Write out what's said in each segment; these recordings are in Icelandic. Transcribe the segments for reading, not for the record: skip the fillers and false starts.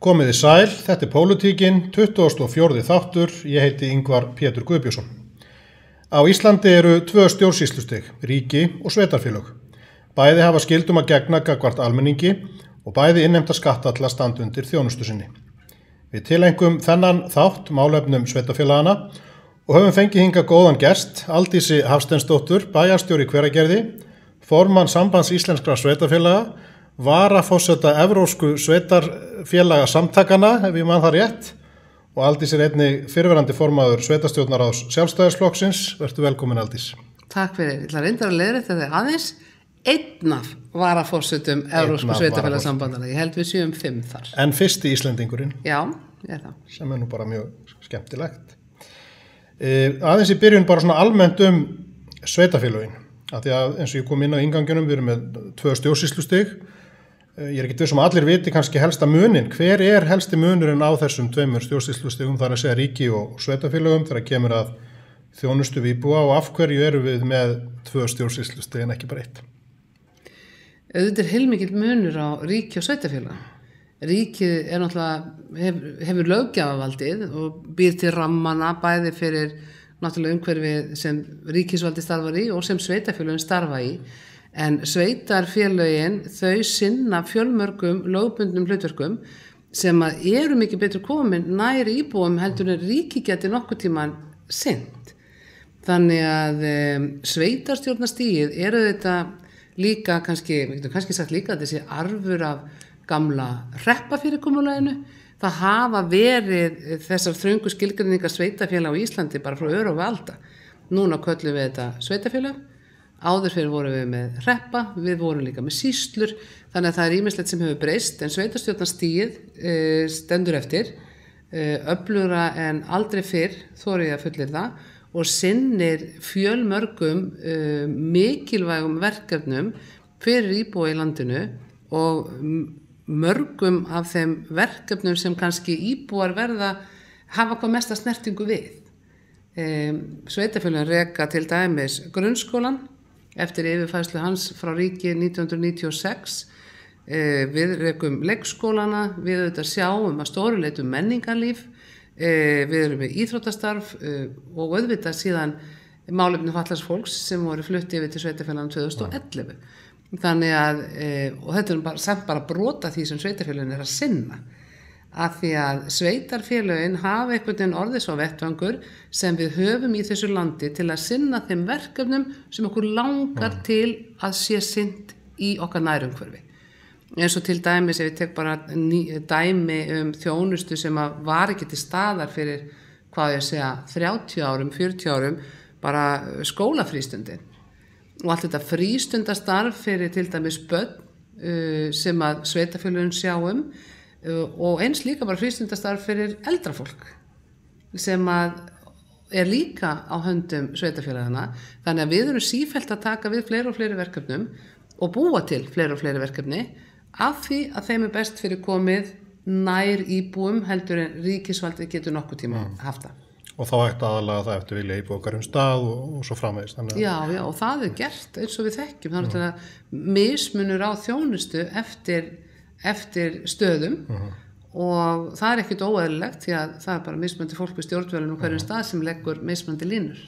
Komiði sæl, þetta Pólitíkin, 24. þáttur, ég heiti Ingvar Pétur Guðbjörnsson. Á Íslandi eru 2 stjórnsýslustig, ríki og sveitarfélög. Bæði hafa skyldum að gegna gagnvart almenningi og bæði innheimta skatta til að standa undir þjónustu sinni. Við tilengum þennan þátt málefnum sveitarfélagana og höfum fengið hingað góðan gest, Aldísi Hafsteinsdóttur, bæjarstjóri Hveragerði, formann Sambands íslenskra sveitarfélaga, varaforseta Evrópsku sveitarfélaga samtakana, ef ég man það rétt, og Aldís einnig fyrrverandi formaður sveitarstjórnarráðs Sjálfstæðisflokksins. Vertu velkomin, Aldís. Takk fyrir. Ég ætla reyndar að leiðrétta þig aðeins. Einn af varaforsetum Evrópsku sveitarfélagasambandana. Ég held við séum 5 þar. En fyrsti Íslendingurinn. Já, ég er það. Sem nú bara mjög skemmtilegt. Aðeins í byrjun bara svona almennt sveitarfélögin. Af því að eins og ég kom inn á inganginum, við erum með 2 stjórnsýslustig. Ég er ekki viss allir viti kannski helsta munin. Hver er helsti munurinn á þessum 2 stjórnsýslustigum, þar að segja ríki og sveitarfélögum, þegar kemur að þjónustu við íbúa, og af hverju eru við með 2 stjórnsýslustig en ekki bara 1? Auðvitað heilmikill munur á ríki og sveitarfélag. Ríkið er náttúrulega, hefur löggjafavaldið og býr til rammana bæði fyrir náttúrulega umhverfið sem ríkisvaldi starfar í og sem sveitarfélögin starfa í. En sveitarfélögin, þau sinna fjölmörgum lögbundnum hlutverkum sem að eru mikið betur komin nær íbúum heldur en ríki geti nokkuð tíman sinnt. Þannig að sveitarstjórnarstigið eru þetta líka kannski, við getum kannski sagt líka að þessi arfur af gamla hreppafyrirkomulaginu. Það hafa verið þessar þröngu skilgreiningar sveitarfélag á Íslandi bara frá örófi alda. Núna köllum við þetta sveitarfélag. Áður fyrir vorum við með hreppa, við vorum líka með sýslur, þannig að það er ýmislegt sem hefur breyst, en sveitarstjórnarstigið stendur eftir, öflugra en aldrei fyrr, þori ég að fullyrða, og sinnir fjölmörgum mikilvægum verkefnum fyrir íbúa í landinu og mörgum af þeim verkefnum sem kannski íbúar verða hafa hvað mesta snertingu við. Sveitarfélögin reka til dæmis grunnskólan eftir yfirfærslu hans frá ríki 1996. Við rekum leikskólana, við auðvitað sjáum að stóru leyti menningarlíf, við erum með íþróttastarf og auðvitað síðan málefni fatlaðs fólks sem voru flutt yfir til sveitarfélagin 2011. Þannig að, og þetta er samt bara brota því sem sveitarfélagin er að sinna, af því að sveitarfélögin hafa einhvern veginn orðið svo vettvangur sem við höfum í þessu landi til að sinna þeim verkefnum sem okkur langar til að sé sinnt í okkar nærumhverfi. Eins og til dæmis, ef ég tek bara dæmi þjónustu sem var ekki til staðar fyrir, hvað ég segja, 30 árum, 40 árum, bara skólafrístundin. Og allt þetta frístundastarf fyrir til dæmis börn sem að sveitarfélögin sjá og eins líka bara frístundastarf fyrir eldra fólk sem að er líka á höndum sveitarfélagana. Þannig að við erum sífellt að taka við fleiri og fleiri verkefnum og búa til fleiri og fleiri verkefni af því að þeim er best fyrir komið nær íbúum heldur en ríkisvaldið getur nokkuð tíma haft það. Og þá ætti aðalega það eftir vilja íbúa okkar stað og svo framvegis. Já, og það er gert eins og við þekkjum. Þannig að mismunur á þjónustu eftir stöðum og það er ekkert óeðlilegt því að það er bara mismunandi fólk við stjórnvölinn og hverjum stað sem leggur mismunandi línur.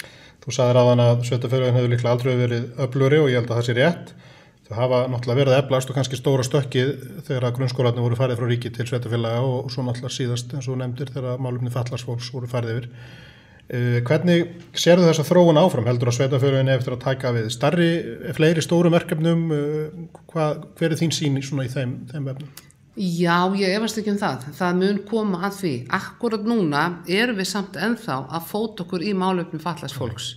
Þú sagðir áðan að sveitarfélögin hefur líklega aldrei verið öflugri og ég held að það sé rétt. Þau hafa náttúrulega verið að eflast og kannski stóra stökkið þegar að grunnskólarnir voru farið frá ríki til sveitarfélaga og svo náttúrulega síðast eins og nefndir þegar málefni fatlaðs fólks voru farið yfir. Hvernig sérðu þessa þróun áfram? Heldur að sveitarfélögin eftir að taka við fleiri stórum verkefnum? Hver er þín sýn í þeim efnum? Já, ég efast ekki það. Það mun koma að því. Akkurat núna erum við samt ennþá að fóta okkur í málefnum fatlaðs fólks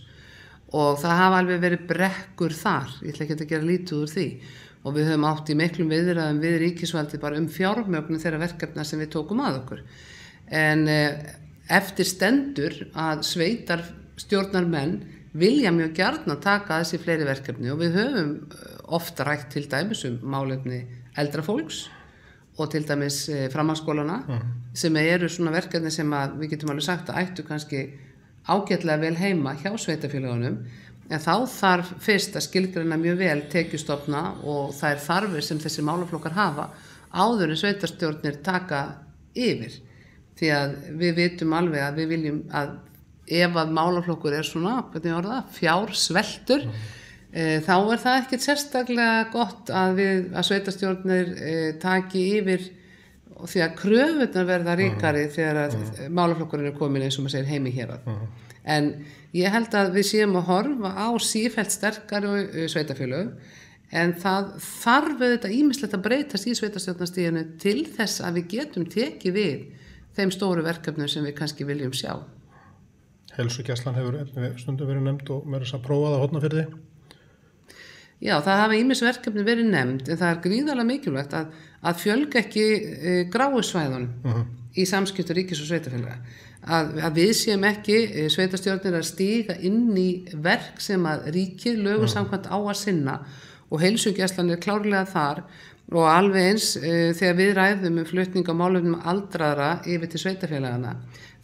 og það hafa alveg verið brekkur þar. Ég ætla ekki að gera lítið úr því og við höfum átt í miklum viðræðum við ríkisvaldið bara fjármögnun þeirra verkefna sem við tókum að okkur. En eftir stendur að sveitarstjórnarmenn vilja mjög gjarnan taka þessi fleiri verkefni og við höfum ofta rætt til dæmis málefni eldra fólks og til dæmis framhaldsskólana sem eru svona verkefni sem að við getum alveg sagt að ættu kannski ágætlega vel heima hjá sveitarfélagunum en þá þarf fyrst að skilgreina mjög vel tekjustofna og þær þarfir sem þessi málaflokkar hafa áður en sveitarstjórnir taka yfir. Því að við vitum alveg að við viljum að ef að málaflokkur svona, hvernig orða, fjársveltur, þá það ekkert sérstaklega gott að sveitarstjórnir taki yfir því að kröfurnar verða ríkari þegar að málaflokkurinn komin eins og maður segir heimi hér að. En ég held að við séum að horfa á sífellt sterkari sveitarfélög, en það þarf þetta ýmislegt að breytast í sveitarstjórnarstiginu til þess að við getum tekið við þeim stóru verkefnum sem við kannski viljum sjá. Heilsugæslan hefur stundum verið nefnd og meira þess að prófa það á Hornafirði. Já, það hafa ýmis verkefni verið nefnd, en það er gríðarlega mikilvægt að fjölga ekki gráu svæðunum í samskiptum ríkis og sveitarfélaga. Að við séum ekki sveitarstjórnir að stíga inn í verk sem að ríkið lögum samkvæmt á að sinna, og heilsugæslan klárlega þar, og alveg eins þegar við ræðum flutning á málefnum aldraðra yfir til sveitarfélagana,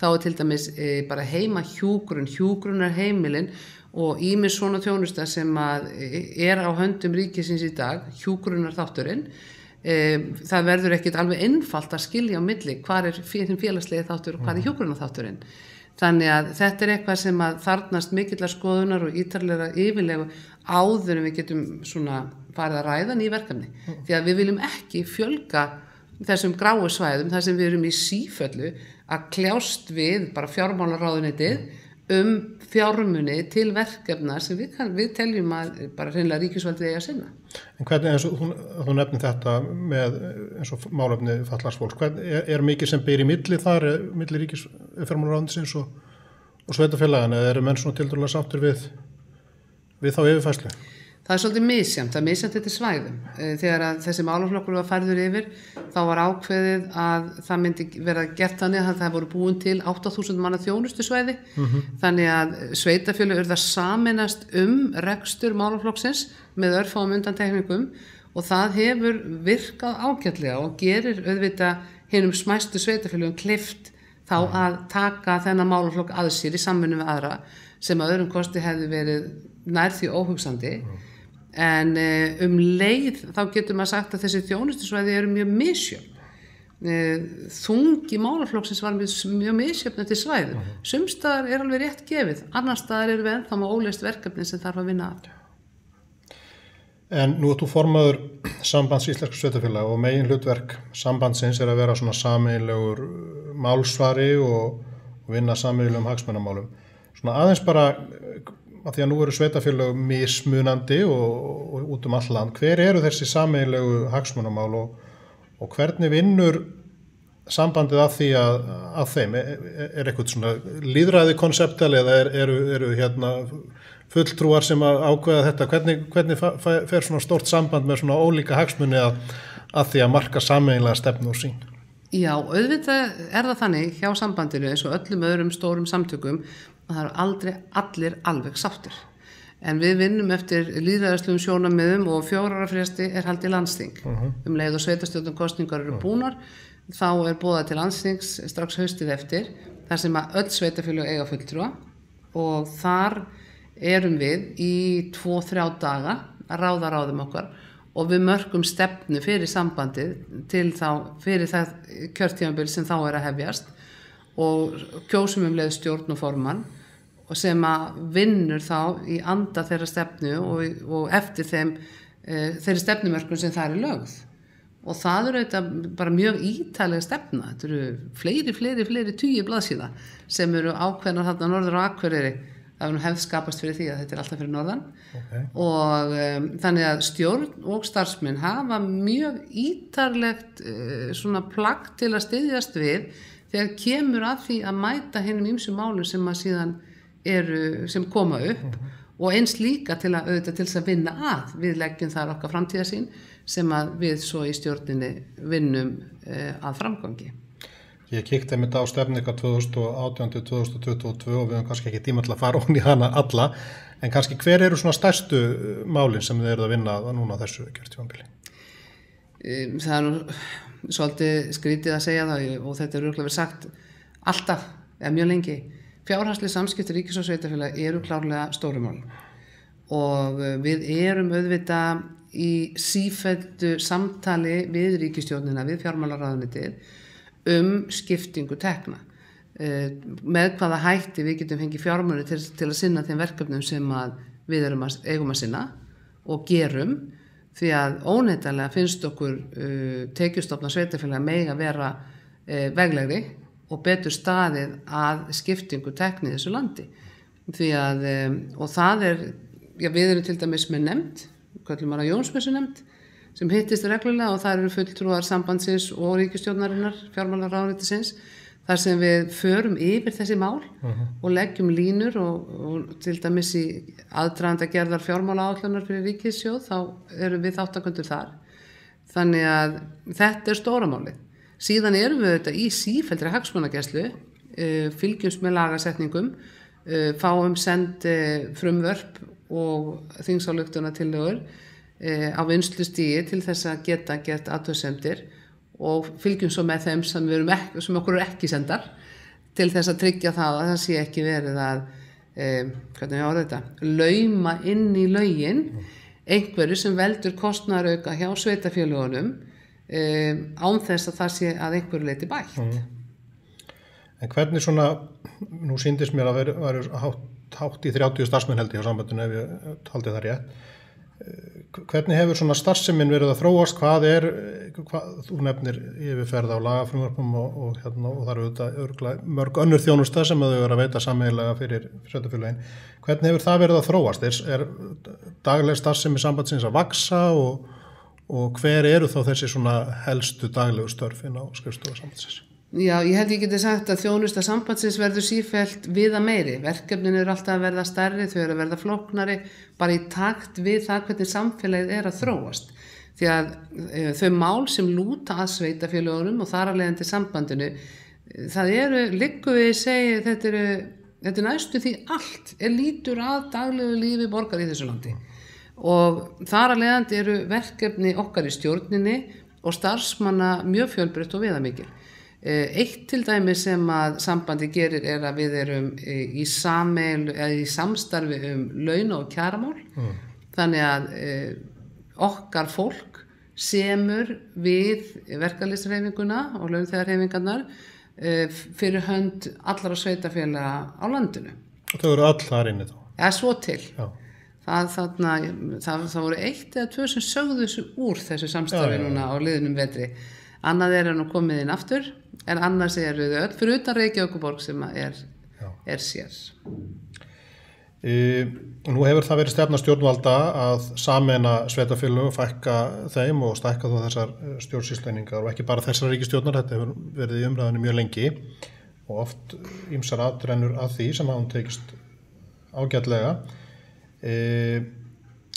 þá til dæmis bara heima hjúkrunarheimilin og ýmis svona þjónusta sem að á höndum ríkisins í dag, hjúkrunarþátturinn. Það verður ekkit alveg einfalt að skilja á milli hvar félagslegi þáttur og hvar hjúkrunarþátturinn. Þannig að þetta eitthvað sem að þarfnast mikillar skoðunar og ítarlega yfirlegu áður en við getum svona farið að ræða ný verkefni. Því að við viljum ekki fjölga þessum gráu svæðum þar sem við erum í sífellu að kljást við bara fjármálaráðuneytið fjármuni til verkefna sem við teljum að bara hreinlega ríkisvaldið eigi að sinna. En hvernig, eins og þú nefnir þetta með eins og málefni fatlaðs fólks, er mikið sem ber í milli þar, milli fjármálaráðuneytisins og sveitarfélagana, eða eru menn svona tiltölulega sáttir við þá yfirfærslu? Það svolítið misjafnt, það misjafnt þetta svæðum. Þegar að þessi málaflokkur var færður yfir, þá var ákveðið að það myndi vera gert þannig að það voru búin til 8.000 manna þjónustusvæði, þannig að sveitarfélög urðu að sameinast rekstur málaflokksins með örfáum undantekningum, og það hefur virkað ágætlega og gerir auðvitað hinum smæstu sveitarfélögum kleift þá að taka þennan málaflokk að sér í samvinnu við aðra, sem að öðrum kosti hefði verið nær því óhugsandi. En leið þá getur maður sagt að þessi þjónustusvæði eru mjög misjöfn. Þungi málaflokksins var mjög misjöfn til svæðum. Sums staðar alveg rétt gefið, annars staðar við ennþá með óleyst verkefni sem þarf að vinna að. En nú þú formaður Sambands íslenskra sveitarfélaga og megin hlutverk sambandsins að vera svona sameiginlegur málsvari og vinna sameiginlegum hagsmunamálum. Svona aðeins bara að því að nú eru sveitarfélög mismunandi og út all land. Hver eru þessi sameiginlegu hagsmunamál og hvernig vinnur sambandið að því að þeim? Eitthvað svona lýðræði konseptal eða eru fulltrúar sem að ákveða þetta? Hvernig fer svona stórt samband með svona ólíka hagsmuni að því að marka sameiginlega stefnu og sín? Já, auðvitað það þannig hjá sambandinu eins og öllum öðrum stórum samtökum að það eru aldrei allir alveg sáttir. En við vinnum eftir lýðræðislegum sjónarmiðum og 4 ára fresti haldið landsþing. Leið og sveitarstjórnarkosningar eru búnar, þá boðað til landsþings strax haustið eftir, þar sem að öll sveitarfélög eiga fulltrúa, og þar erum við í 2-3 daga að ráða ráðum okkar og við mörkum stefnu fyrir sambandið fyrir það kjörtímabil sem þá að hefjast, og kjósum leið stjórn og formann og sem að vinnur þá í anda þeirra stefnu og eftir þeirri stefnumörkun sem það lögð. Og það eru þetta bara mjög ítalega stefna. Þetta eru fleiri tugi blaðsíða sem eru ákveðnar þarna norður á Akureyri. Það hefði skapast fyrir því að þetta alltaf fyrir norðan. Og þannig að stjórn og starfsmenn hafa mjög ítarlegt svona plagg til að styðjast við þegar kemur að því að mæta hinum ýmsum málum sem að síðan sem koma upp, og eins líka til þess að vinna að við leggjum þar okkar framtíðarsýn sem að við svo í stjórninni vinnum að framgangi. Ég kíkti einmitt á stefninga 2018-2022 og við höfum kannski ekki tíma til að fara ofan í hana alla, en kannski hver eru svona stærstu málin sem þið eru að vinna núna á þessu kjörtímabili? Það nú svolítið skrítið að segja það, og þetta örugglega verið sagt alltaf, eða mjög lengi. Fjárhagsleg samskipti ríkis og sveitarfélaga eru klárlega stóru mál, og við erum auðvitað í sífelldu samtali við ríkisstjórnina, við fjármálaráðuneytið, skiptingu tekna. Með hvaða hætti við getum fengið fjármuni til að sinna þeim verkefnum sem að við eigum að sinna og gerum, því að óneitanlega finnst okkur tekjustofna sveitarfélaga mega vera veglegri og betur staðið að skiptingu tekna í þessu landi. Því að, og það við erum til dæmis með nefnd, kallum hana Jónsmessu nefnd, sem hittist reglulega og það eru fulltrúar sambandsins og ríkisstjórnarinnar, fjármálaráðuneytisins, þar sem við förum yfir þessi mál og leggjum línur og til dæmis í aðdraganda gerðar fjármálaáætlunar fyrir ríkissjóð, þá erum við þátttakendur þar. Þannig að þetta stóra málið. Síðan erum við þetta í sífelldri hagsmunagæslu, fylgjumst með lagasetningum, fáum send frumvörp og þingsályktunartillögur á vinnslustigi til þess að geta gert athugasemdir og fylgjum svo með þeim sem okkur eru ekki sendar til þess að tryggja það að það sé ekki verið að lauma inn í lögin einhverju sem veldur kostnaðarauka hjá sveitarfélögunum án þess að það sé að einhverju leyti bætt. En hvernig svona, nú sýndist mér að vera hátt í 30 starfsmenn held ég á sambandinu ef ég haldið það rétt. Hvernig hefur svona starfsemin verið að þróast? Þú nefnir yfirferð á lagafrumvörpum og það eru auðvitað mörg önnur þjónusta sem þau eru að veita sameiginlega fyrir sveitarfélögin. Hvernig hefur það verið að þróast? Er dagleg starfsemi sambandsins að vaxa og hver eru þá þessi svona helstu daglegu störf inn á skrifstofu sambandsins? Já, ég geti sagt að þjónusta sambandsins verður sífellt viða meiri. Verkefnin eru alltaf að verða stærri, þau eru að verða flóknari, bara í takt við það hvernig samfélagið er að þróast. Því að þau mál sem lúta að sveitarfélögunum og þar af leiðandi sambandinu, það liggur við segi, þetta er næstu því allt lítur að daglegu lífi borgar í þessu landi. Og þar af leiðandi eru verkefni okkar í stjórninni og starfsmanna mjög fjölbreytt og viðamikil. Eitt til dæmi sem að sambandi gerir er að við erum í samstarfi launa- og kjaramál. Þannig að okkar fólk semur við verkalýðshreyfinguna og launþegahreyfingarnar fyrir hönd allra sveitarfélaga á landinu. Og þau eru öll þar inni þá? Ja, svo til. Já. Það voru 1 eða 2 sem sögðu þessu úr þessu samstarfi núna á liðnum vetri. Annað nú komið inn aftur, en annars eru þau öll fyrir utan Reykjavíkurborg sem er sér. Nú hefur það verið stefna stjórnvalda að sameina sveitarfélög, fækka þeim og stækka þó þessar stjórnsýslueiningar og ekki bara þessar ríkisstjórnar, þetta hefur verið í umræðinu mjög lengi og oft ýmsar atrennur að því sem hafa tekist ágætlega.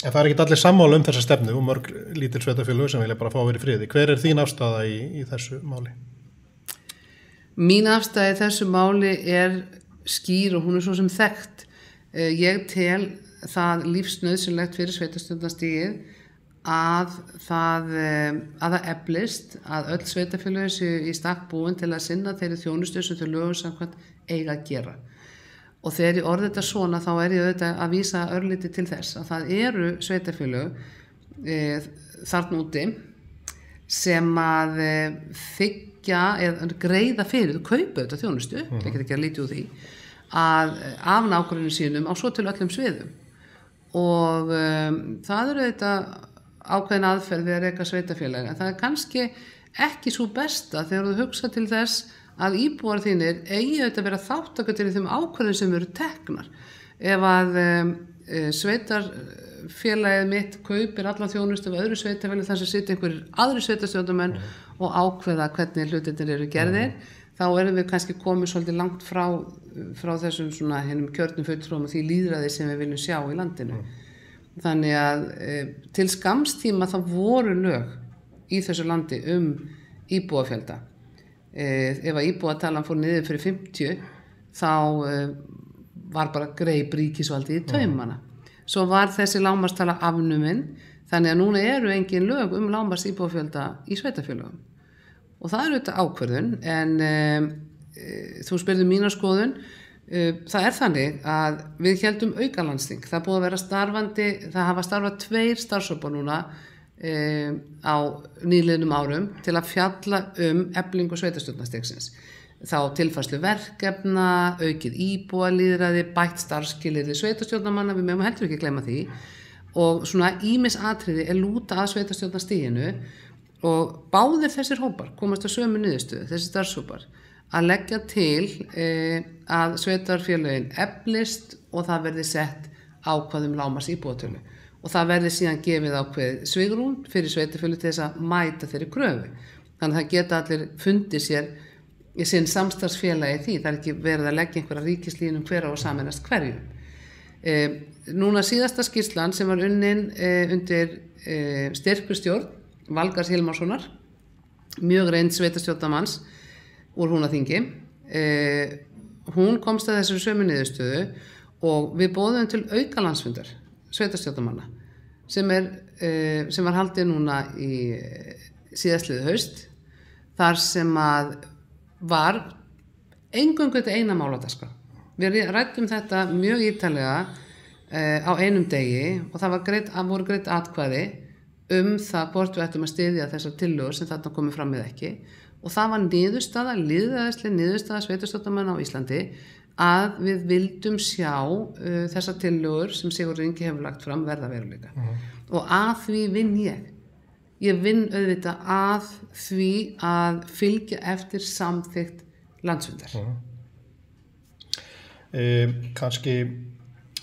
En það ekki allir sammála þessa stefnu og mörg lítil sveitarfélög sem vilja bara fá að vera í friði. Hver er þín afstaða í þessu máli? Mín afstaða í þessu máli er skýr og hún er svo sem þekkt. Ég tel það lífsnauðsynlegt fyrir sveitarstjórnarstigið að það eflist að öll sveitarfélög séu í stakk búin til að sinna þeirri þjónustu sem þau lögum samkvæmt eiga að gera. Og þegar ég orði þetta svona þá ég auðvitað að vísa örlítið til þess að það eru sveitarfélög þarna úti sem að þiggja eða greiða fyrir, þau kaupa þetta þjónustu, ekki að lítið úr því, af nágrunum sínum á svo til öllum sviðum. Og það eru auðvitað ákveðin aðferð við að reka sveitarfélag, en það kannski ekki svo besta þegar þú hugsa til þess að íbúar þínir eigi auðvitað að vera þáttakatir í þeim ákvörðum sem eru teknar. Ef að sveitarfélagið mitt kaupir allan þjónustu af öðru sveitarfélagi þar sem sitja einhverjir aðri sveitarstjórnarmenn og ákveða hvernig hlutirnir eru gerðir, þá erum við kannski komið svolítið langt frá þessum svona hinum kjörnum fulltrúum og því lýðræði sem við viljum sjá í landinu. Þannig að til skamstíma þá voru lög í þessu landi íbúafjölda. Ef að íbúatalan fór niður fyrir 50 þá var bara greip ríkisvaldi í taumana. Svo var þessi lágmarkstala afnumin, þannig að núna eru engin lög lágmarks íbúafjölda í sveitarfélögum. Og það eru þetta ákvörðun, en þú spurði mína skoðun, það þannig að við héldum aukalandsþing. Það búið að vera starfandi, það hafa starfað 2 starfshópar núna á nýliðnum árum til að fjalla eflingu sveitarstjórnarstigsins. Þá tilfærslu verkefna, aukið íbúalýðræði, bætt starfskilyrði sveitarstjórnarmanna, við megum heldur ekki gleyma því, og svona ýmis atriði lúta að sveitarstjórnarstiginu og báðir þessir hópar komast að sömu niðurstöðu, þessir starfshópar, að leggja til að sveitarfélögin eflist og það verði sett ákvæðum lágmarks íbúatölu og það verði síðan gefið ákveð svigrúm fyrir sveitarfélög til þess að mæta þeirri kröfu. Þannig að það geta allir fundið sér í sinn samstarfsfélagi því, það ekki verið að leggja einhverja ríkislínum hver á að sameinast hverjum. Núna síðasta skýrslan sem var unnin undir styrkur stjórn Valgarðs Hilmarssonar, mjög reynd sveitarstjórnarmanns úr Húnaþingi, hún komst að þessu sömu niðurstöðu og við boðum til aukalandsfundar sveitarstjórnarmanna sem var haldið núna í síðastliðið haust, þar sem að var eingöngu þetta eina mál á dagskrá. Við ræddum þetta mjög ítarlega á einum degi og það voru greidd atkvæði það hvort við ættum að styðja þessar tillögur sem þarna komið fram með ekki, og það var lýðræðisleg niðurstaða sveitarstjórnarmanna á Íslandi að við vildum sjá þessar tillögur sem Sigurður Ingi hefur lagt fram verða veruleika. Og að því vinn ég vinn auðvitað að því að fylgja eftir samþykkt landsfundar. Kannski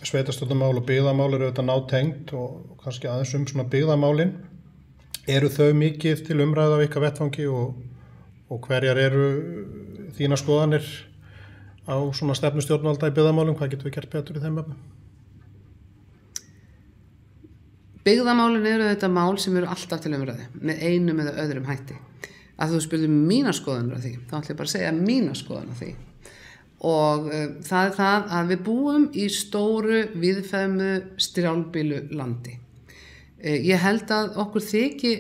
sveitarstjórnarmál og byggðamál auðvitað nátengt og kannski aðeins svona byggðamálin. Eru þau mikið til umræðu á ykkar vettvangi og hverjar eru þínar skoðanir á svona stefnu stjórnvalda í byggðamálum? Hvað getum við gert betur í þeim efnum? Byggðamálin eru þetta mál sem eru alltaf til umræðu með einum eða öðrum hætti. Að þú spurðir mína skoðanir á því, þá ætlum ég bara að segja mína skoðanir á því. Og það það að við búum í stóru, víðfeðmu, strjálbýlu landi. Ég held að okkur þyki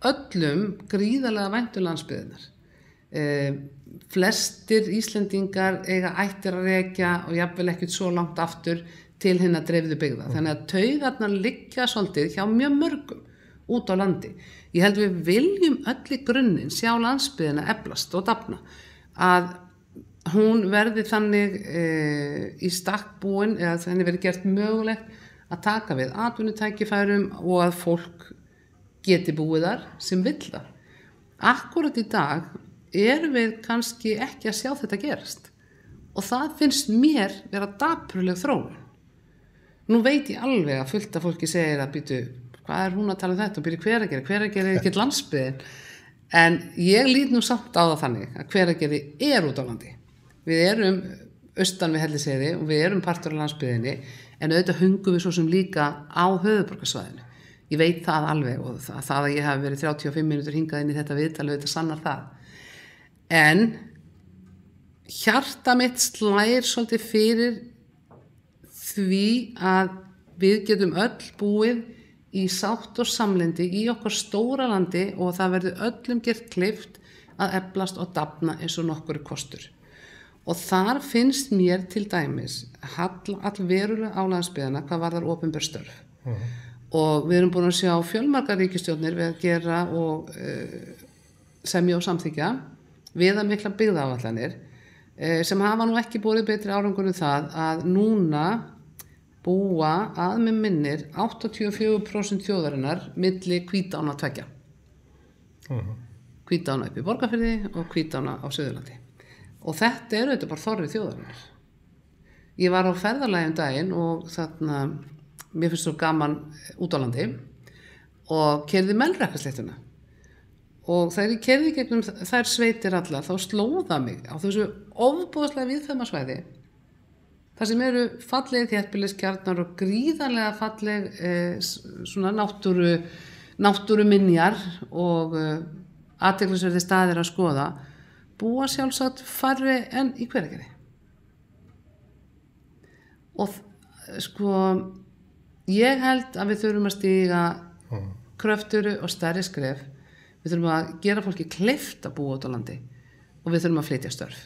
öllum gríðarlega væntu landsbyggðirnar. Flestir Íslendingar eiga ættir að rekja og jafnvel ekkert svo langt aftur til hinna dreifðu byggða. Þannig að taugarnar liggja svolítið hjá mjög mörgum út á landi. Ég held við viljum öll í grunninn sjá landsbyggðina eflast og dafna, að hún verði þannig í stakk búin, eða þannig verði gert mögulegt að taka við atvinnutækifærum og að fólk geti búið þar sem vill það. Akkúrat í dag erum við kannski ekki að sjá þetta gerast og það finnst mér vera dapurleg þróun. Nú veit ég alveg að fullt af fólki segir að býtu, hvað hún að tala um þetta og byrja Hveragerði ekkert landsbyggðin, en ég lít nú samt á það þannig að Hveragerði út á landi. Við erum austan við Hellisheiði og við erum partur af landsbyggðinni, en auðvitað hungum við svo sem líka á höfuðborgarsvæðinu. Ég veit það alveg og það að ég hafi verið 35 mínútur hingað inn í þetta viðtal auðvitað sannar það. En hjarta mitt slær svolítið fyrir því að við getum öll búið í sátt og samlyndi í okkar stóra landi og það verður öllum gert kleift að eflast og dafna eins og nokkur kostur. Og þar finnst mér til dæmis allverulega á landsbyggðina hvað varðar opinber störf. Og við erum búin að sjá fjölmargar ríkisstjórnir við að gera og semja og samþykja viðamiklar byggðaáætlanir sem hafa nú ekki borið betri árangur það að núna búa að með minnir 84% þjóðarinnar milli Hvítána tveggja. Hvítána upp í Borgarfirði og Hvítána á Suðurlandi. Og þetta eru þetta bara þorri þjóðarinnar. Ég var á ferðalagi daginn og þarna, mér finnst svo gaman út á landi og keyrði Melrakkasléttuna. Og þegar ég keyrði gegnum þær sveitir allar, þá slóða mig á þessu ofboðslega viðfeðmasvæði, þar sem eru fallegir þéttbýliskjarnar og gríðarlega falleg svona náttúru minjar og athyglisverðir staðir að skoða, búa sjálfsagt færri en í Hveragerði. Og sko, ég held að við þurfum að stíga kröfturu og stærri skref. Við þurfum að gera fólki kleift að búa út á landi og við þurfum að flytja störf.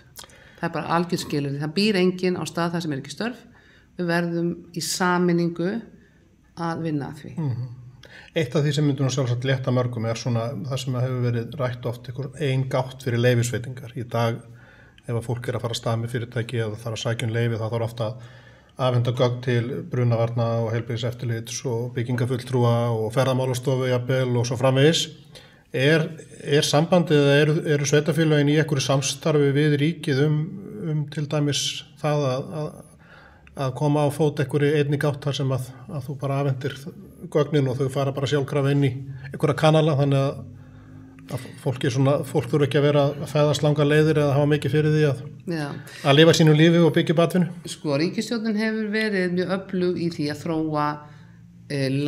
Það er bara algjör skilyrði. Það býr enginn á stað þar sem er ekki störf. Við verðum í sameiningu að vinna að því. Eitt af því sem myndur nú sjálfsagt létta mörgum svona það sem hefur verið rætt oft ein gátt fyrir leyfisveitingar. Í dag ef að fólk að fara að stað með fyrirtæki eða þarf að sækja leyfi þá þarf ofta að afhenda gögn til brunavarna og heilbrigðiseftirlits og byggingafulltrúa og ferðamálastofu jafnvel og svo framvegis. Sambandið eða eru sveitarfélögin í einhverju samstarfi við ríkið til dæmis það að koma á fót einhverju einni gátt þar sem að þú bara afhendir gögnin og þau fara bara sjálfkrafa inn í einhverja kanala þannig að fólk þurfa ekki að vera að fæðast langar leiðir eða hafa mikið fyrir því að lifa sínu lífi og byggja upp atvinnu. Sko, ríkisstjórnin hefur verið mjög öflug í því að þróa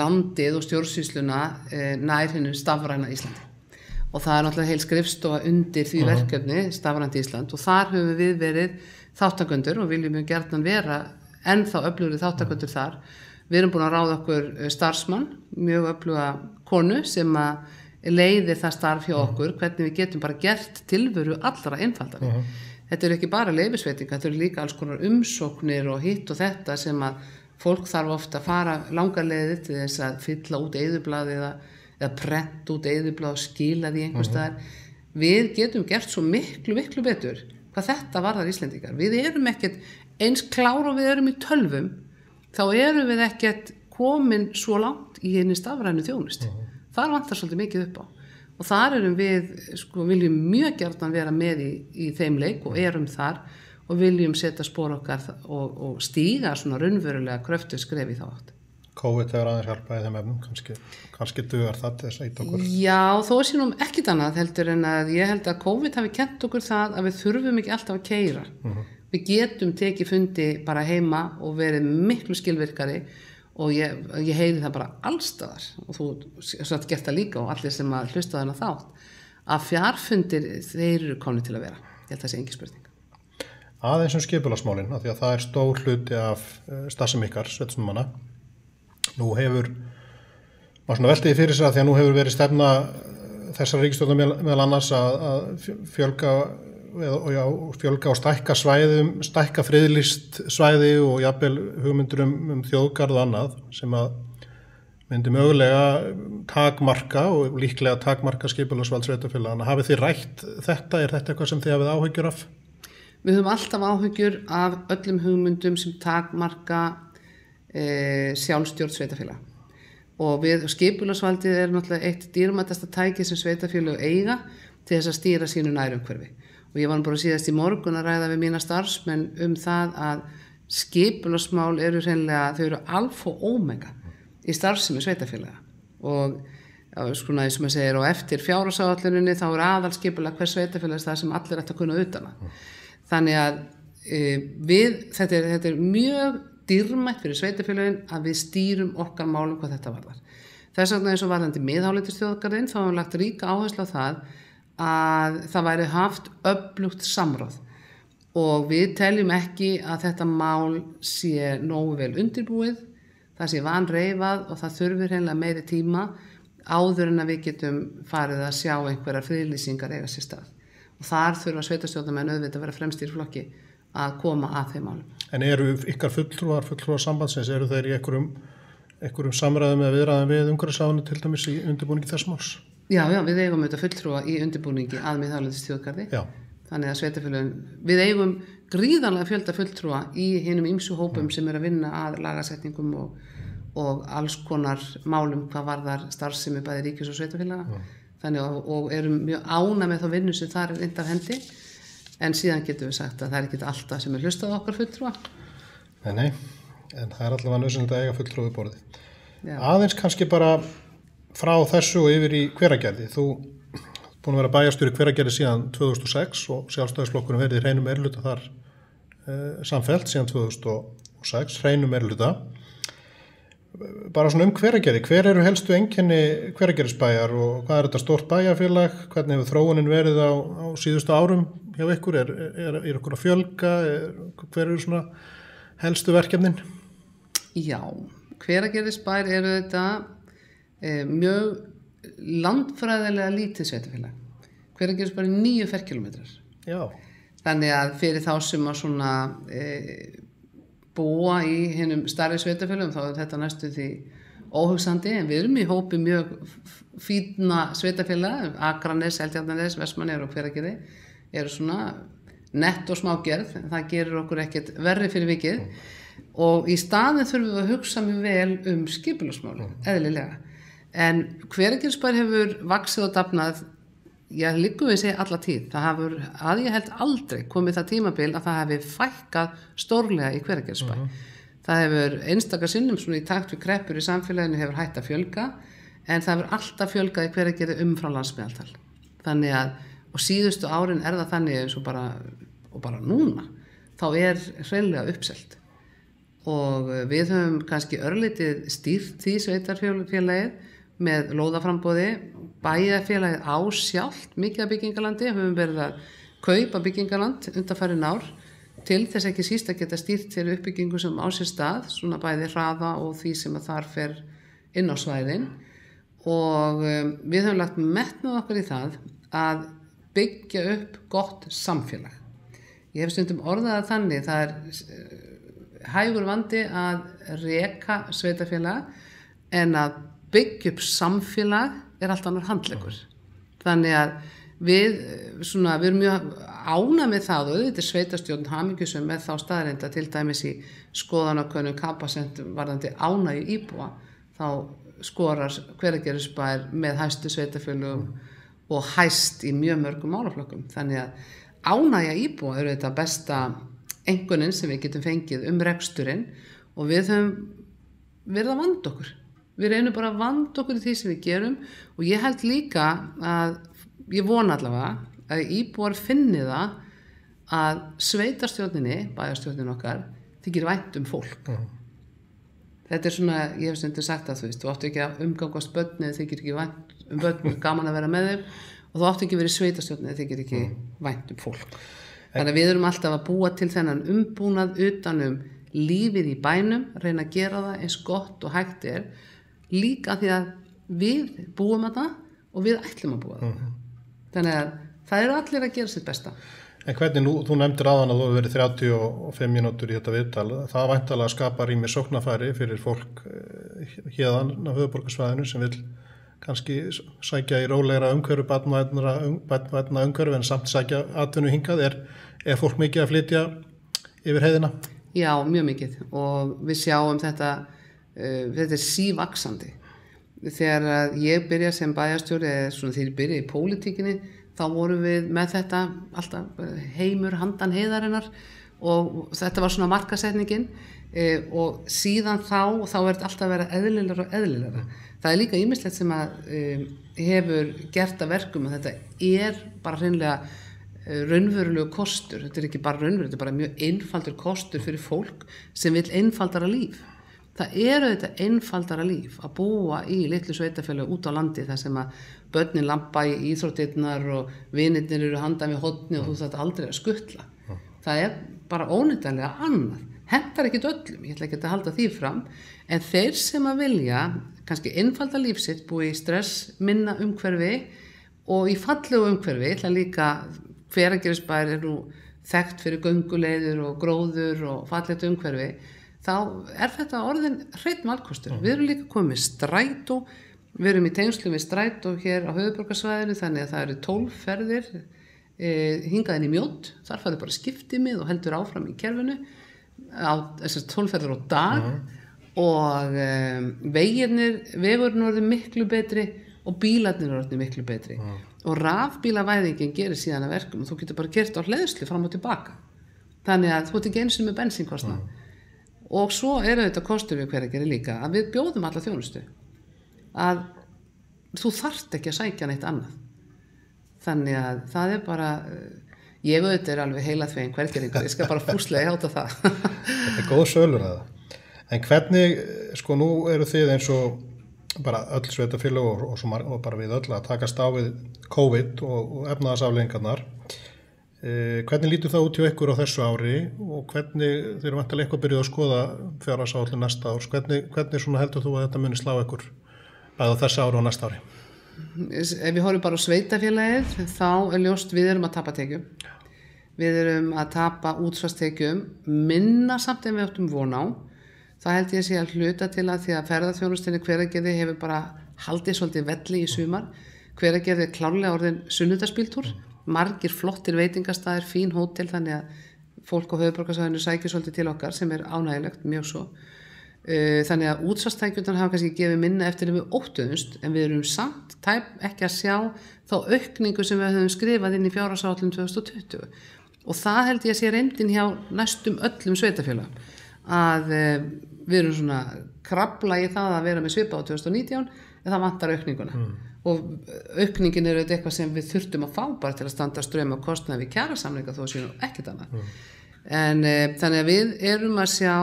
landið og stjórnsýsluna nær hinu stafræna Íslandi. Og það náttúrulega heil skrifstofa undir því verkefni stafrænt Ísland og þar höfum við verið þáttakendur og viljum mjög gjarnan vera ennþá öflugri þáttakendur þar. Við erum búin að ráða okkur starfsmann, mjög öfluga konu sem að leiðir það starf hjá okkur, hvernig við getum bara gert tilveru allra einfaldari. Þetta eru ekki bara leyfisveitingar, þetta eru líka alls konar umsóknir og hitt og þetta sem að fólk þarf ofta að fara langar leiðir til þess að fylla út eyðublað eða prenta út eyðublað og skila því einhvers staðar. Við getum gert svo miklu betur hvað þetta varðar Íslendingar. Við erum ekkert eins klár og við erum í tölvum, þá erum við ekkert komin svo langt í henni stafrænu þjónustu. Þar vantar svolítið mikið upp á. Og þar erum við, viljum mjög gjarnan vera með í þeim leik og erum þar og viljum setja spor okkar og stíga svona raunverulega kröftugt skref í þá átt. COVID hefur aðeins hjálpað í þeim efnum, kannski dugar það til þess að íta okkur. Já, þó sé nú ekkit annað heldur en að ég held að COVID hafi kennt okkur það að við þurfum ekki alltaf að keyra. Við getum tekið fundi bara heima og verið miklu skilvirkari og ég heyri það bara allstaðar og þú satt gert það líka og allir sem að hlusta þarna þátt að fjarfundir þeir eru komnir til að vera. Ég held að það sé engin spurning. Aðeins skipulagsmálin, af því að það stór hluti af starfsemi ykkar, sveitarstjórnarmanna. Nú hefur maður svona veltið fyrir sig að því að nú hefur verið stefna þessar ríkisstjórnar meðal annars að fjölga og stækka svæðum, stækka friðlýst svæði og jafnvel hugmyndur þjóðgarð og annað sem að myndi mögulega takmarka og líklega takmarka skipulagsvald sveitarfélaganna. Hafið þið rætt þetta? Er þetta eitthvað sem þið hafið áhyggjur af? Við höfum alltaf áhyggjur af öllum hugmyndum sem takmarka sjálfstjórn sveitarfélaga og skipulagsvaldið er náttúrulega eitt dýrmætasta tæki sem sveitarfélög eiga til þess að stýra sínu nærumhverfi og ég var bara síðast í morgun að ræða við mína starfsmenn það að skipulagsmál eru hreinlega, þau eru alfa og omega í starfsemi sveitarfélaga og svona eins og maður segir og eftir fjárhagsáætluninni þá er aðalskipulag hvers sveitarfélags það sem allir ætti að kunna utan að þannig að þetta er mjög dýrmætt fyrir sveitarfélögin að við stýrum okkar málum hvað þetta varðar. Þess vegna eins og varðandi miðhálendisþjóðgarðinn þá hefur lagt ríka áherslu á það að það væri haft öflugt samráð og við teljum ekki að þetta mál sé nógu vel undirbúið, það sé vanreifað og það þurfir hreinlega meiri tíma áður en að við getum farið að sjá einhverjar friðlýsingar eiga sér stað. Og þar þurfa sveitarstjórnarmenn auðvitað að vera fremstir í flokki að koma að þeim málum. En eru ykkar fulltrúar sambandsins, eru þeir í einhverjum samræðum eða viðræðum við umhverfisráðuneytið til dæmis í undirbúningi þess máls? Já, við eigum auðvitað fulltrúa í undirbúningi að miðhálendisþjóðgarði. Þannig að sveitarfélögin, við eigum gríðarlega fjölda fulltrúa í hinum ýmsu hópum sem eru að vinna að lagasetningum og alls konar málum hvað varðar starfsemi bæði ríkis og sveitarfélaga. Þannig og erum mjög ánægð með þá vinnu sem þar er innt af hendi. En síðan getum við sagt að það er ekki alltaf sem er hlustað okkar fulltrúa. Nei, en það er allavega nauðsynlegt að eiga fulltrúa við borðið. Aðeins kannski bara frá þessu og yfir í Hveragerði. Þú búin að vera bæjarstjóri Hveragerði síðan 2006 og Sjálfstæðisflokkurinn verið í hreinum meirihluta þar samfellt síðan 2006, hreinum meirihluta. Bara svona Hveragerði, hver eru helstu einkenni Hveragerðisbæjar og hvað er þetta stórt bæjarfélag, hvernig hefur þróunin verið á síðustu árum hjá ykkur, er ykkur að fjölga, hver eru svona helstu verkefnin? Já, Hveragerðisbær eru þetta mjög landfræðilega lítið sveitarfélag. Hveragerðisbær er 9 ferkilometrar. Já. Þannig að fyrir þá sem að svona búa í hinum stærri sveitarfélögum þá er þetta næstu því óhugsandi, en við erum í hópi mjög fínna sveitarfélaga, Akranes, Seltjarnarnes, Vestmannaeyjar og Hveragerði eru svona nett og smágerð, en það gerir okkur ekkert verri fyrir vikið og í staðinn þurfum við að hugsa mjög vel skipulagsmál, eðlilega. En Hveragerðisbær hefur vaxið og dafnað, ég liggur við að segja alla tíð, það hefur ég held aldrei komið það tímabil að það hefur fækkað stórlega í Hveragerðisbæ. Það hefur einstaka sinnum svona í takt við kreppur í samfélaginu hefur hætt að fjölga, en það hefur alltaf fjölgað í Hveragerði umfram landsmeðaltal. Þannig að, og síðustu árin það þannig eins og bara núna, þá hreinlega uppselt. Og við höfum kannski örlítið stýrt því sveitarfélagið með lóðaframboði, bæjarfélagið á sjálft mikið af byggingalandi, höfum verið að kaupa byggingaland undanfarin ár til þess ekki síst að geta stýrt þeirri uppbyggingu sem á sér stað, svona bæði hraða og því sem að þar fer inn á svæðin og við höfum lagt metnað okkar í það að byggja upp gott samfélag. Ég hef stundum orðað þannig, það hægur vandi að reka sveitarfélag en að byggja upp samfélag allt annar handleggur. Þannig að við erum mjög ánægð með það og auðvitað sveitarstjórn hamingjusöm með þá staðreynda til dæmis í skoðanakönnun Capacent varðandi ánægju íbúa, þá skorar Hveragerðisbær með hæstu sveitarfélögum og hæst í mjög mörgum málaflokkum. Þannig að ánægja íbúa eru þetta besta einkunnin sem við getum fengið reksturinn og við höfum verið að vanda okkur. Við reynum bara að vanda okkur í því sem við gerum og ég held líka að, ég vona allavega, að íbúar finni það að sveitarstjórninni, bæjarstjórnin okkar, þykir vænt fólk. Þetta svona, ég hef stundum sagt að þú áttu ekki að umgangast börn eða þykir ekki vænt börn, gaman að vera með þeim og þú áttu ekki verið sveitarstjórnin eða þykir ekki vænt fólk. Þannig að við erum alltaf að búa til þennan umbúnað utan lífið í bænum, reyna að gera það eins gott og hægt líka því að við búum þetta og við ætlum að búa það. Þannig að það eru allir að gera sitt besta. En hvernig þú nefndir áðan að þú hefur verið 35 mínútur í þetta viðtal, það væntanlega skapar rými sóknarfæri fyrir fólk héðan á höfuðborgarsvæðinu sem vill kannski sækja í rólegra umhverfi, barnvænna umhverfi en samt sækja atvinnu hingað. Er fólk mikið að flytja yfir heiðina? Já, mjög mikið og við sjáum þetta sívaxandi. Þegar ég byrja sem bæjarstjóri eða svona þegar ég byrja í pólitíkinni þá vorum við með þetta alltaf heimur handan heiðarinnar og þetta var svona markasetningin og síðan þá þetta alltaf verið eðlilegra og eðlilegra. Það líka ýmislegt sem að hefur gert að verkum að þetta bara hreinlega raunverulegu kostur. Þetta ekki bara raunverulega, þetta bara mjög einfaldur kostur fyrir fólk sem vill einfaldara líf. Það þetta einfaldara líf að búa í litlu sveitarfélagi út á landi þar sem að börnin lampa í íþróttirnar og vinirnir eru handan við horni og þú þarft aldrei að skuttla. Það bara óneitanlega annað. Hentar ekkit öllum, ég ætla ekki að halda því fram, en þeir sem að vilja kannski einfalda líf sitt, búi í stress, minna umhverfi og í fallegu umhverfi, ég ætla líka Hveragerðisbær nú þekkt fyrir gönguleiðir og gróður og fallegt umhverfi, þá þetta orðin hreinn valkostur. Við erum líka komið strætó, við erum í tengslum við strætó hér á höfuðborgarsvæðinu þannig að það eru 12 ferðir hingað inn í Mjódd, þar færðu bara skiptimið og heldur áfram í kerfinu, þessar 12 ferðir á dag og vegurinn orðið miklu betri og bílarnir orðið miklu betri og rafbílavæðingin gerir síðan að verkum og þú getur bara gert á hleðslu fram og tilbaka. Þannig að þú ert ekki eins og með bensínkostnað. Og svo þetta kostur við Hveragerði líka að við bjóðum alla þjónustu að þú þarft ekki að sækja neitt annað þannig að það bara ég auðvitað alveg heila þvegin Hveragerðingur, ég skal bara fúslega hjáta það. Þetta góð sölur að það. En hvernig, nú eru þið eins og bara öll sveitarfélög og bara við öll að takast á við COVID og efnahagsafleiðingarnar. Hvernig lítur það út hjá ykkur á þessu ári og hvernig þeir eru vantilega eitthvað byrjuð að skoða fjárhagsáætlun næsta árs? Hvernig svona heldur þú að þetta muni slá ykkur bæði á þessu ári og næsta ári? Ef við horfum bara á sveitarfélagið þá ljóst við erum að tapa tekjum. Við erum að tapa útsvarstekjum minna samt en við áttum von á. Það held ég sé að hluta til að því að ferðaþjónustinni Hveragerði hefur bara haldið svolítið velli í sumar. Hveragerði klárlega orðin sunnudagsbíltúr, margir flottir veitingastæðir, fín hótel, þannig að fólk á höfuðborgarsvæðinu sækir svolítið til okkar sem ánægilegt, mjög svo. Þannig að útsvarstækjurnar hafa kannski gefið minna eftir en við óttuðumst, en við erum samt ekki að sjá þá aukningu sem við höfum skrifað inn í fjárhagsáætlun 2020. Og það held ég að sé reyndin hjá næstum öllum sveitarfélögum, að við erum svona krafla í það að vera með svipa á 2019, en það vantar aukninguna. Og aukningin eitthvað sem við þurftum að fá bara til að standa straum á kostnaði við kjarasamninga þó séu ekkert annað. En þannig að við erum að sjá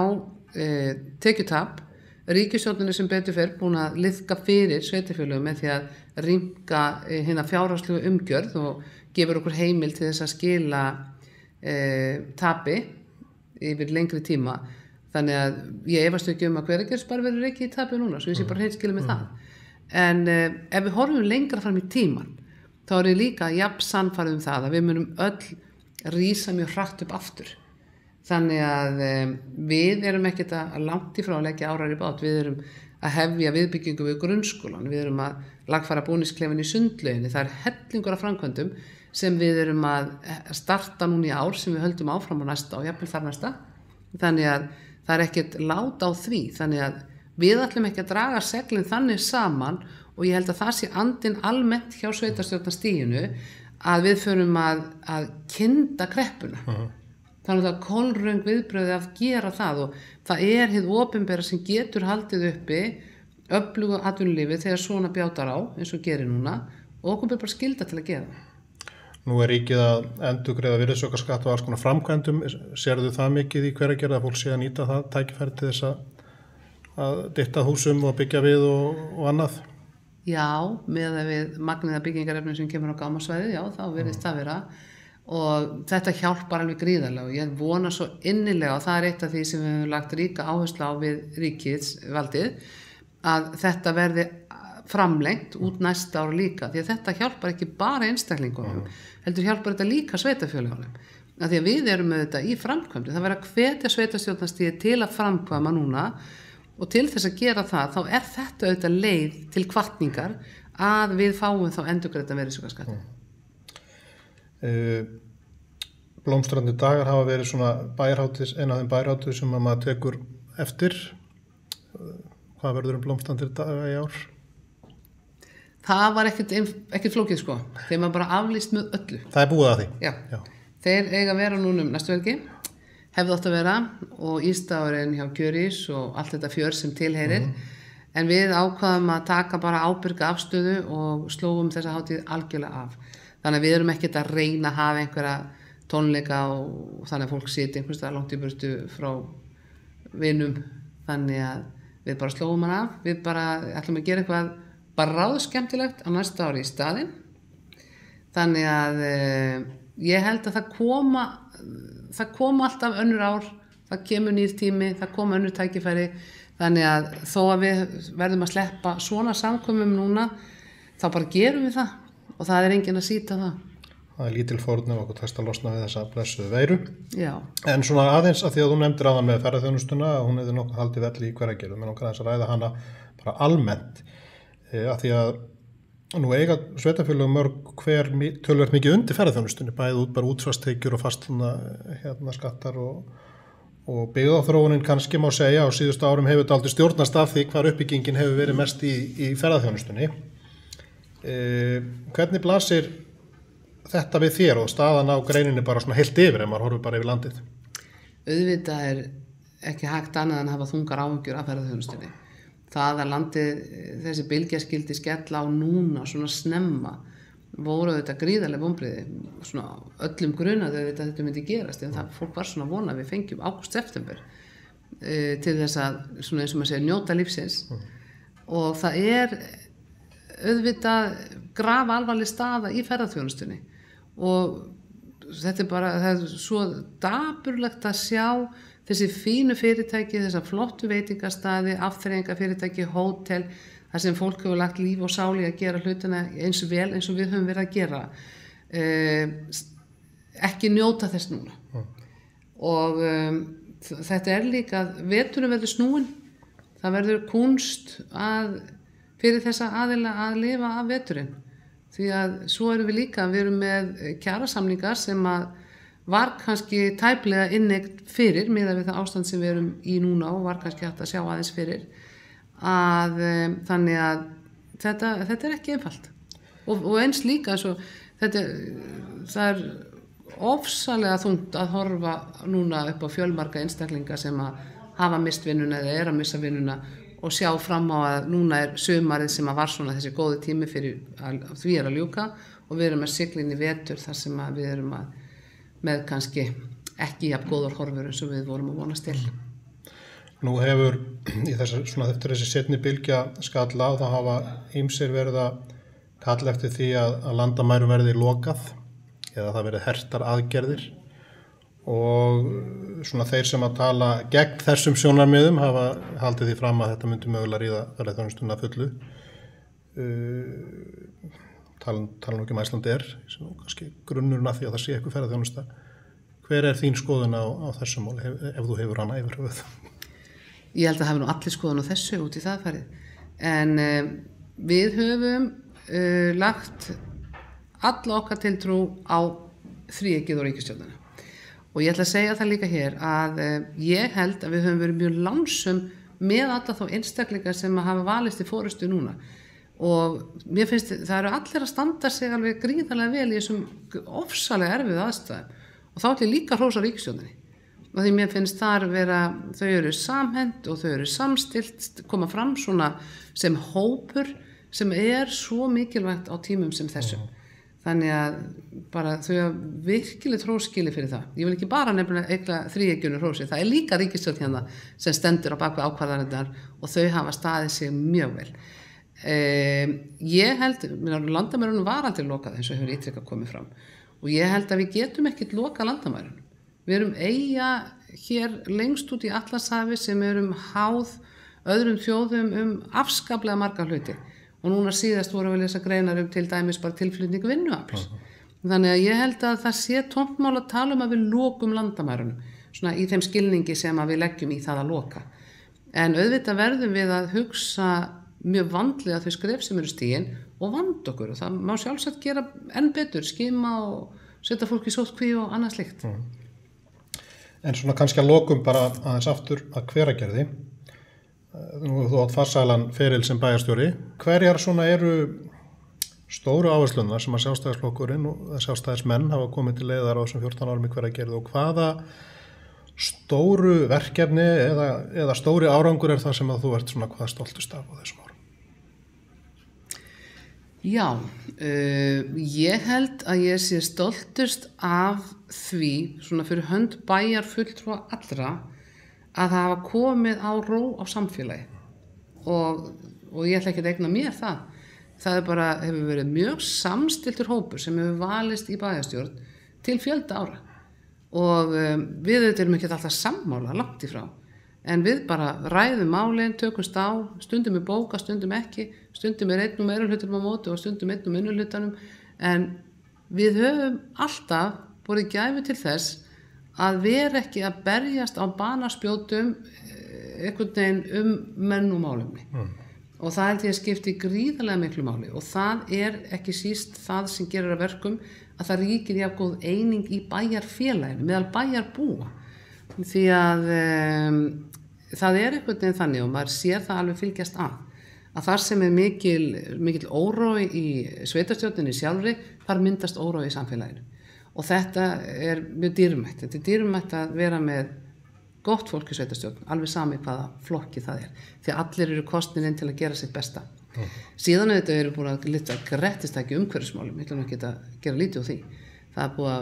tekjutap, ríkisstjórninni sem betur fer búin að liðka fyrir sveitarfélögum með því að rýmka hina fjárhagslegu umgjörð og gefur okkur heimil til þess að skila tapi yfir lengri tíma. Þannig að ég efast ekki að Hveragerðis bara verður ekki í tapi núna, svo ég sé bara hreinskilið með það. En ef við horfum lengra fram í tíman, þá er ég líka jafn sannfærð það að við munum öll rísa mjög hratt upp aftur. Þannig að við erum ekkert að langt í frá að leggja árar í bát, við erum að hefja viðbyggingu við grunnskólan, við erum að lagfæra búningsklefin í sundlauginni, það hellingur af framkvæmdum sem við erum að starta núna í ár sem við höldum áfram á næsta og jafnvel þar næsta. Þannig að það er ekkert lát á því, þannig að við ætlum ekki að draga seglin þannig saman og ég held að það sé andinn almennt hjá sveitarstjórnarstiginu að við förum að kynda kreppuna. Þannig að kolröng viðbröði að gera það og það hið opinbera sem getur haldið uppi öflugu atvinnulífi þegar svona bjátar á eins og gerir núna og okkur bara skylda til að gera það. Nú ríkið að endurgreiða virðisaukaskatt og alls konar framkvæmdum. Sérðu það mikið í Hveragerði að fólk sé að nýta það tækifæri til þess að dytta húsum og byggja við og annað? Já, með að við magniða byggingarefni sem kemur á gámasvæðið, já, þá virðist það vera. Og þetta hjálpar alveg gríðarlega og ég vona svo innilega og það eitt af því sem við hefum lagt ríka áherslu á við ríkisvaldið að þetta verði framlengt út næsta ár líka því að þetta hjálpar ekki bara einstaklingunum heldur hjálpar þetta líka sveitarfélögunum af því að við erum með þetta í framkvæmdi það verður að hvetja sveitarstjórnarstigið til að framkvæma núna og til þess að gera það þá þetta auðvitað leið til hvatningar að við fáum þá endurgreiddan virðisaukaskatt. Blómstrandi dagar hafa verið svona bæjarhátíð, eina af þeim bæjarhátíð sem maður tekur eftir. Hvað verður blómstrandi daga í ár? Það var ekkert flókið sko. Þeim var bara aflýst með öllu. Það búið að því? Já. Þeir eiga að vera núna næstu helgi, hefði átt að vera og ístafurinn hjá Gjörís og allt þetta fjör sem tilheyrir. En við ákvaðum að taka bara ábyrga afstöðu og slóum þessa hátíð algjörlega af. Þannig að við erum ekkert að reyna að hafa einhverja tónleika og þannig að fólk siti einhvers staðar langt í burtu frá vinum. Þannig að við bara slóum hann af. Við bara ætlum að gera eitthvað bara ráðskemmtilegt á næsta ári í staðinn. Þannig að ég held að það koma alltaf önnur ár, það kemur nýr tími, það koma önnur tækifæri. Þannig að þó að við verðum að sleppa svona samkomum núna, þá bara gerum við það. Og það enginn að sýta það. Það lítil fórn ef okkur tekst að losna við þessa blessuðu veiru. Já. En svona aðeins að því að þú nefndir áðan með ferðaþjónustuna að hún hefði nokkuð haldið velli í Hveragerði. Mér langar aðeins að ræða hana bara almennt. Að því að nú eiga sveitarfélög mörg töluvert mikið undir ferðaþjónustunni. Bæði bara útsvarstekjur og fastluna skattar og byggðaþróunin kannski má segja á síðustu árum hefur þetta aldrei stjórnast af því hvar uppbyggingin hefur verið mest í ferðaþjónustunni. Hvernig blasir þetta við þér og staðan á greininni bara svona heilt yfir ef maður horfir bara yfir landið? Auðvitað ekki hægt annað en að hafa þungar áhyggjur af ferðaþjónustunni. Það að landið þessi bylgja skyldi skella á núna svona snemma voru auðvitað gríðarlega vonbrigði svona öllum grunaði auðvitað þetta myndi gerast en það fólk var svona vona við fengjum ágúst-september til þess að svona eins og maður segir njóta lífsins og það auðvitað grafa alvarleg staða í ferðaþjónustunni og þetta bara, það svo dapurlegt að sjá þessi fínu fyrirtæki, þessa flottu veitingastaði, afþreyingafyrirtæki, hótel, þar sem fólk hefur lagt líf og sáli að gera hlutina eins vel eins og við höfum verið að gera. Ekki njóta þess núna. Og þetta líka að veturinn verður snúin, það verður kúnst fyrir þessa aðila að lifa af veturinn, því að svo erum við líka, við erum með kjarasamningar sem að var kannski tæplega innegn fyrir miðað við það ástand sem við erum í núna og var kannski hægt að sjá aðeins fyrir þannig að þetta ekki einfalt og eins líka svo, það ofsalega þungt að horfa núna upp á fjölmarga einstaklinga sem að hafa mist vinnuna eða að missa vinnuna og sjá fram á að núna sumarið sem að var svona þessi góði tími fyrir því að ljúka og við erum að sigla inn í vetur þar sem að við erum með kannski ekki jafn góðar horfur eins og við vorum að vonast til. Nú hefur í eftir þessi seinni bylgja skalla og það hafa ýmsir verið að kalla eftir því að landamærum verði lokað eða það verði hertar aðgerðir og þeir sem að tala gegn þessum sjónarmiðum hafa haldið því fram að þetta myndi mögulega ríða ferðaþjónustuna fullu. Tala nú ekki Icelandair, sem kannski grunnurinn að því að það sé eitthvað ferðaþjónusta. Hver þín skoðun á þessum máli, ef þú hefur hana yfir höfuð? Ég held að hafa nú allir skoðun á þessu út í það farið. En við höfum lagt alla okkar tiltrú á þríeykið og ríkisstjórnina. Og ég ætla að segja það líka hér að ég held að við höfum verið mjög lánsöm með alla þá einstaklingar sem hafa valist í forystu núna. Og mér finnst það eru allir að standa sig alveg gríðarlega vel í þessum ofsalega erfið aðstæðum. Og þá ætla ég líka að hrósa ríkisstjórninni. Og því mér finnst þar þau eru samhent og þau eru samstillt, koma fram svona sem hópur sem svo mikilvægt á tímum sem þessum. Þannig að bara þau hafa virkilega hróskili fyrir það. Ég vil ekki bara nefnilega eitthvað þríeykjunni hrósi. Það líka ríkisstjórn hérna sem stendur á bakvið ákvarðanirnar og þau hafa staðið sig mjög vel. Ég held, landamærunum var aldrei lokað eins og hefur ítrekað komið fram og ég held að við getum ekkert lokað landamærunum. Við erum eyja hér lengst út í Atlantshafi sem erum háð öðrum þjóðum afskaplega marga hluti. Og núna síðast voru við lesa greinar til dæmis bara tilflutning vinnuafls. Þannig að ég held að það sé tómtmál að tala að við lokum landamærunum, svona í þeim skilningi sem að við leggjum í það að loka. En auðvitað verðum við að hugsa mjög vandlega þau skref sem eru stigin og vanda okkur og það má sjálfsagt gera enn betur, skima og setja fólk í sóttkví og annað slíkt. En svona kannski að lokum bara aðeins aftur að Hveragerði. Nú þú átt farsælan feril sem bæjarstjóri. Hverjar svona eru stóru áherslunar sem að Sjálfstæðisflokkurinn og Sjálfstæðismenn hafa komið til leiðar á þessum 14 árum í Hveragerði og hvaða stóru verkefni eða stóri árangur það sem að þú ert svona hvað stoltust af á þessum árum? Já, ég held að ég sé stoltust af því svona fyrir hönd bæjar fulltrúa allra að það hafa komið á ró á samfélagi og ég ætla ekki að eigna mér það. Það bara hefur verið mjög samstilltur hópur sem hefur valist í bæjarstjórn til fjölda ára og við erum ekki alltaf sammála langt í frá en við bara ræðum málin, tökumst á, stundum er bóka, stundum ekki, stundum er einn og meirihlutanum á móti og stundum einn og minnihlutanum en við höfum alltaf borið gæfu til þess að vera ekki að berjast á banaspjótum einhvern veginn menn og málefni. Og það held ég að skipti gríðarlega miklu máli og það ekki síst það sem gerir að verkum að það ríkir jafn góð eining í bæjarfélaginu, meðal bæjarbúa. Því að það einhvern veginn þannig og maður sér það alveg fylgjast að þar sem mikil órói í sveitarstjórninni sjálfri, þar myndast órói í samfélaginu. Og þetta mjög dýrmætt. Þetta dýrmætt að vera með gott fólk í sveitarstjórn, alveg sami hvaða flokki það því allir eru kosnir inn til að gera sitt besta. Síðan þetta eru búin að lita grettistæki umhverfismálum, ég ætlum ekki að gera lítið úr því. Það búið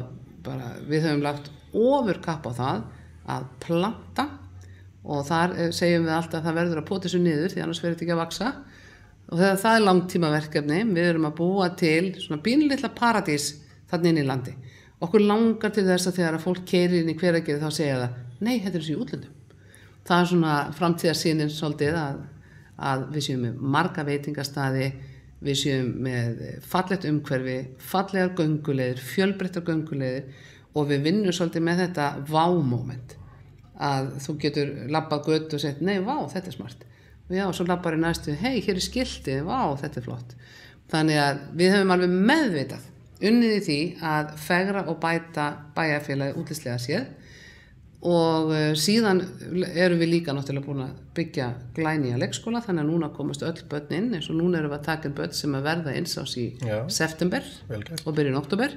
að við höfum lagt ofurkapp á það að planta og þar segjum við alltaf að það verður að pota þessu niður því annars verður þetta ekki að vaksa og það langtímaverkefni, við erum að búa til svona pínulitla paradís þarna inn í landi. Okkur langar til þess að þegar að fólk keyrir inn í Hveragerði þá segja það, nei, þetta er þessi í útlöndum. Það svona framtíðarsýnin svolítið að við séum með marga veitingastaði, við séum með fallegt umhverfi, fallegar gönguleiðir, fjölbreyttar gönguleiðir og við vinnum svolítið með þetta vámoment að þú getur labbað götu og sett, nei, vá, þetta er smart. Og já, svo labbar í næstu, hei, hér er skiltið, vá, þetta er flott. Þannig að við höfum alveg meðvitað unnið í því að fegra og bæta bæjarfélagið útlitslega séð og síðan erum við líka náttúrulega búin að byggja glænýja leikskóla, þannig að núna komast öll börn inn, eins og núna erum við að taka inn börn sem að verða einsás í september og byrjun október.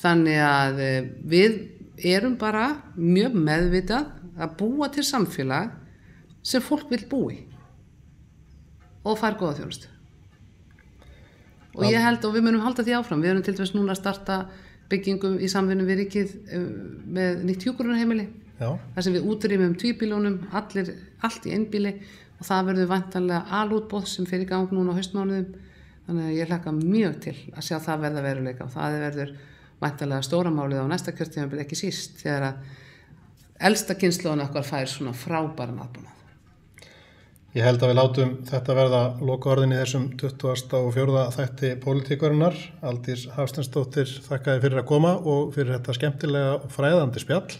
Þannig að við erum bara mjög meðvitað að búa til samfélag sem fólk vill búi og fær góða þjónustu. Og ég held og við munum halda því áfram. Við erum til dæmis núna að starta byggingum í samvinnu við ríkið með nýtt hjúkrunarheimili. Þar sem við útrýmum tvíbílunum, allt í einbíli og það verður væntanlega alútboð sem fer í gang núna á haustmánuðum. Þannig að ég hlakka mjög til að sjá það verða veruleika og það verður væntanlega stóra málið á næsta kjörtímabil ekki síst þegar að elsta kynslóðin okkar fær svona frábæran aðbúnað. Ég held að við látum þetta verða lokaorðin í þessum 24. þætti Pólitíkurinnar. Aldís Hafsteinsdóttir, þakka þér fyrir að koma og fyrir þetta skemmtilega og fræðandi spjall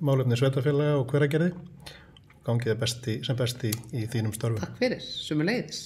málefni sveitarfélaga og Hveragerði. Gangið sem besti í þínum störfum. Takk fyrir, sömuleiðis.